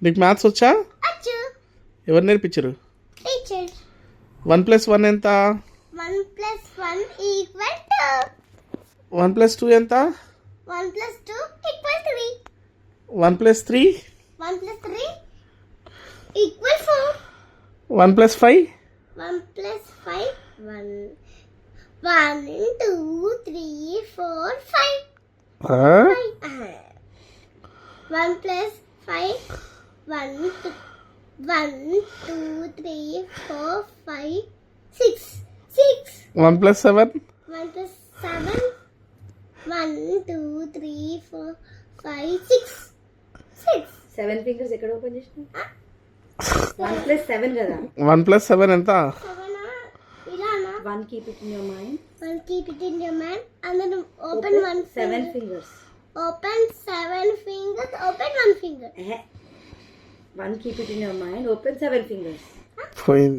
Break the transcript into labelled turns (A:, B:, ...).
A: నీకు మ్యాథ్స్ వచ్చా?
B: అచ్చు.
A: ఎవరు నేర్పించరు?
B: టీచర్.
A: 1 + 1 ఎంత?
B: 1 + 1 ఈక్వల్ టు
A: 1 + 2 ఎంత?
B: 1 + 2 ఈక్వల్ 3.
A: 1 + 3?
B: 1 + 3 ఈక్వల్ 4.
A: 1 + 5?
B: 1 + 5 1 1 2 3 4 5. 1 + 5 1 2 3 4 5 6 6.
A: 1 + 7?
B: 1 + 7 1 2 3 4 5 6 6.
C: 7 ఫింగర్స్ ఎక్కడ ఓపెన్ చేసినా? 1 + 7 కదా.
A: 1 + 7 ఎంత?
B: 7 ఇలానా?
C: 1 keep it in your mind.
B: 1 keep it in your mind and then open one
C: 7
B: finger.
C: fingers.
B: Open 7 fingers. Open 1 finger.
C: 1 keep it in your mind. Open 7 fingers.
A: పోయింది.